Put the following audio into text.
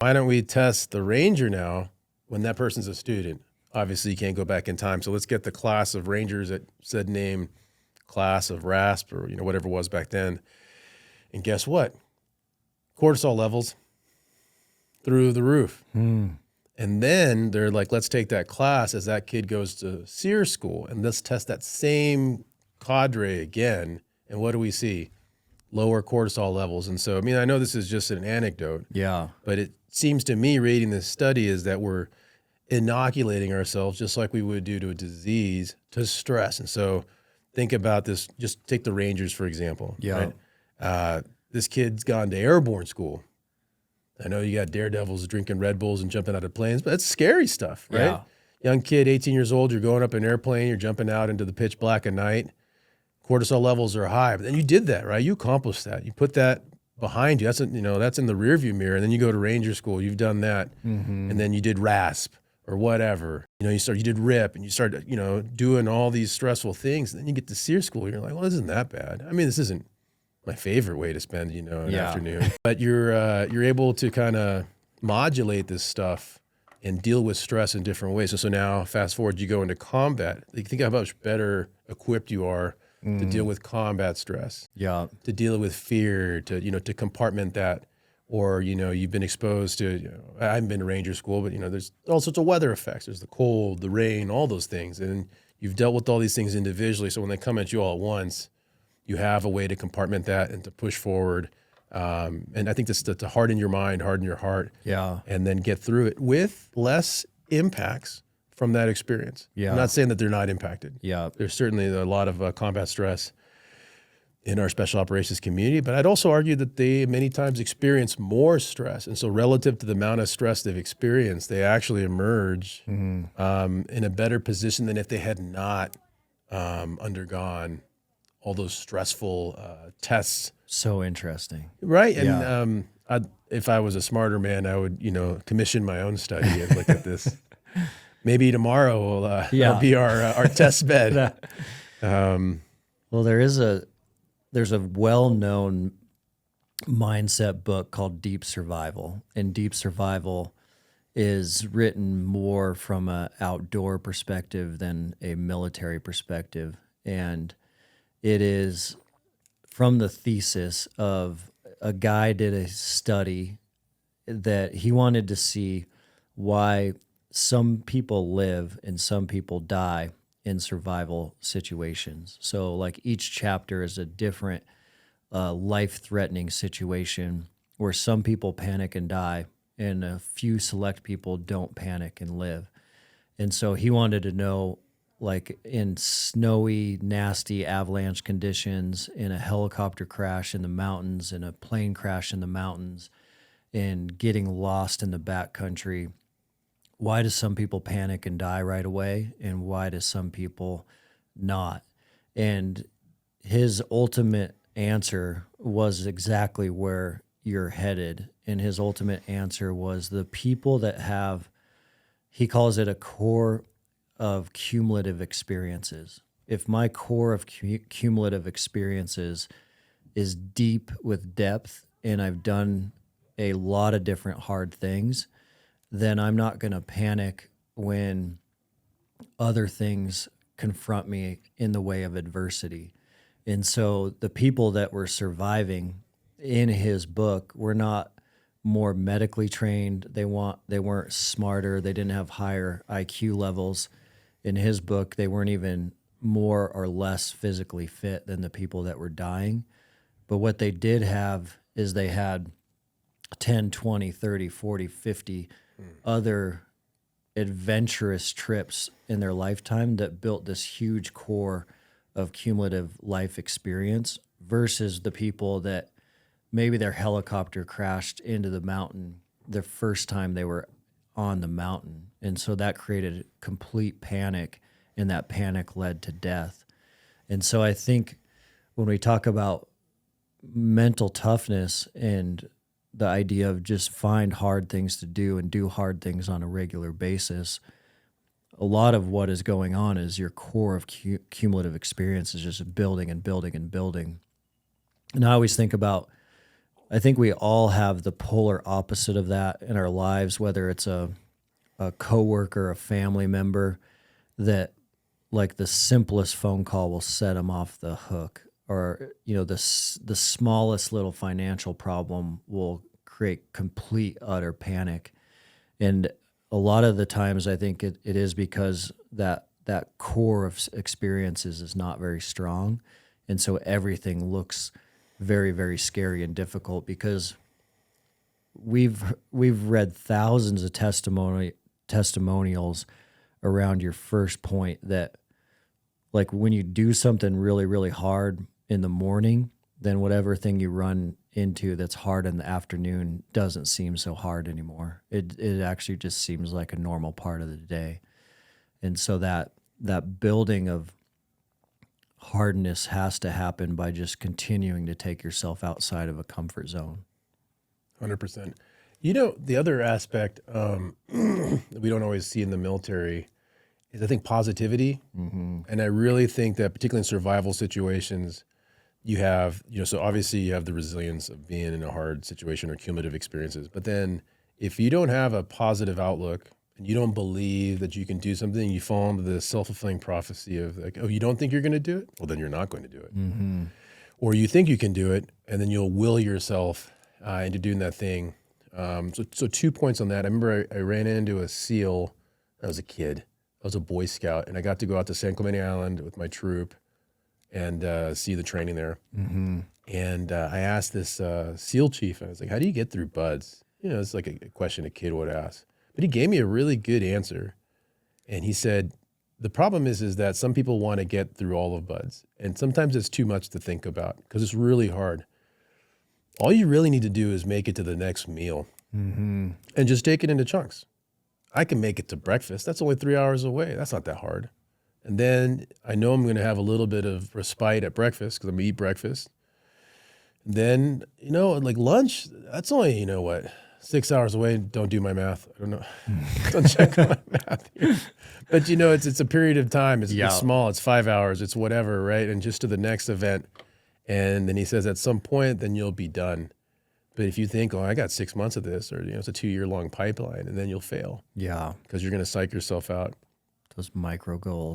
Why don't we test the Ranger now when that person's a student? Obviously, you can't go back in time. So let's get the class of Rangers at said name, class of RASP, or whatever it was back then. And guess what? Cortisol levels through the roof. And then they're like, let's take that class as that kid goes to SERE school, and let's test that same cadre again. And what do we see? Lower cortisol levels. And so, I mean, I know this is just an anecdote. Yeah. But it seems to me, reading this study, is that we're inoculating ourselves, just like we would do to a disease, to stress. And so think about this. Just take the Rangers, for example. Yeah. Right? This kid's gone to airborne school. I know you got daredevils drinking Red Bulls and jumping out of planes, but that's scary stuff, right? Yeah. Young kid, 18 years old, you're going up in an airplane, you're jumping out into the pitch black at night. Cortisol levels are high, but then you did that, right? You accomplished that. You put that behind you. That's that's in the rearview mirror. And then you go to Ranger school. You've done that, and then you did RASP or whatever. You did RIP, and you start doing all these stressful things. And then you get to SERE school. You're like, well, this isn't that bad. I mean, this isn't my favorite way to spend an afternoon, but you're able to kind of modulate this stuff and deal with stress in different ways. So now, fast forward, you go into combat. You think how much better equipped you are to deal with combat stress, to deal with fear, to compartment that, or you've been exposed to. I haven't been to Ranger school, but there's all sorts of weather effects. There's the cold, the rain, all those things, and you've dealt with all these things individually. So when they come at you all at once, you have a way to compartment that and to push forward. And I think that's to harden your mind, harden your heart, and then get through it with less impacts from that experience. I'm not saying that they're not impacted. There's certainly a lot of combat stress in our special operations community, but I'd also argue that they many times experience more stress. And so relative to the amount of stress they've experienced, they actually emerge in a better position than if they had not undergone all those stressful tests. So interesting. Right. And if I was a smarter man, I would, commission my own study and look at this. Maybe tomorrow will be our test bed. Well, there's a well-known mindset book called Deep Survival, and Deep Survival is written more from an outdoor perspective than a military perspective, and it is from the thesis of a guy did a study that he wanted to see why some people live and some people die in survival situations. So like each chapter is a different life-threatening situation where some people panic and die and a few select people don't panic and live. And so he wanted to know, like in snowy, nasty avalanche conditions, in a helicopter crash in the mountains, in a plane crash in the mountains, in getting lost in the backcountry, why do some people panic and die right away, and why do some people not? And his ultimate answer was exactly where you're headed. And his ultimate answer was the people that have, he calls it a core of cumulative experiences. If my core of cumulative experiences is deep with depth, and I've done a lot of different hard things, then I'm not going to panic when other things confront me in the way of adversity. And so the people that were surviving in his book were not more medically trained. They weren't smarter. They didn't have higher IQ levels. In his book, they weren't even more or less physically fit than the people that were dying. But what they did have is they had 10, 20, 30, 40, 50 other adventurous trips in their lifetime that built this huge core of cumulative life experience versus the people that maybe their helicopter crashed into the mountain the first time they were on the mountain. And so that created complete panic, and that panic led to death. And so I think when we talk about mental toughness and the idea of just find hard things to do and do hard things on a regular basis, a lot of what is going on is your core of cumulative experience is just building and building and building. And I always think about I think we all have the polar opposite of that in our lives, whether it's a coworker, a family member, that like the simplest phone call will set them off the hook, or the smallest little financial problem will create complete utter panic. And a lot of the times, I think it is because that core of experiences is not very strong, and so everything looks very, very scary and difficult, because we've read thousands of testimonials around your first point, that like when you do something really, really hard in the morning, then whatever thing you run into that's hard in the afternoon doesn't seem so hard anymore. It actually just seems like a normal part of the day. And so that building of hardness has to happen by just continuing to take yourself outside of a comfort zone. 100%. The other aspect that we don't always see in the military is, I think, positivity. Mm-hmm. And I really think that particularly in survival situations, you have, so obviously you have the resilience of being in a hard situation or cumulative experiences. But then if you don't have a positive outlook and you don't believe that you can do something, you fall into the self-fulfilling prophecy of like, oh, you don't think you're going to do it? Well, then you're not going to do it. Mm-hmm. Or you think you can do it, and then you'll will yourself into doing that thing. So 2 points on that. I remember I ran into a SEAL. I was a kid. I was a Boy Scout, and I got to go out to San Clemente Island with my troop and see the training there. Mm-hmm. And I asked this SEAL chief, I was like, how do you get through buds? It's like a question a kid would ask. But he gave me a really good answer. And he said, the problem is that some people want to get through all of buds. And sometimes it's too much to think about because it's really hard. All you really need to do is make it to the next meal, mm-hmm. and just take it into chunks. I can make it to breakfast. That's only 3 hours away. That's not that hard. And then I know I'm going to have a little bit of respite at breakfast because I'm going to eat breakfast. And then, like lunch, that's only, 6 hours away. Don't do my math. I don't know. Don't check my math here. But, it's a period of time. It's small. It's 5 hours. It's whatever, right? And just to the next event. And then he says at some point, then you'll be done. But if you think, I got 6 months of this, or, it's a 2-year long pipeline, and then you'll fail. Yeah. Because you're going to psych yourself out. Those micro goals.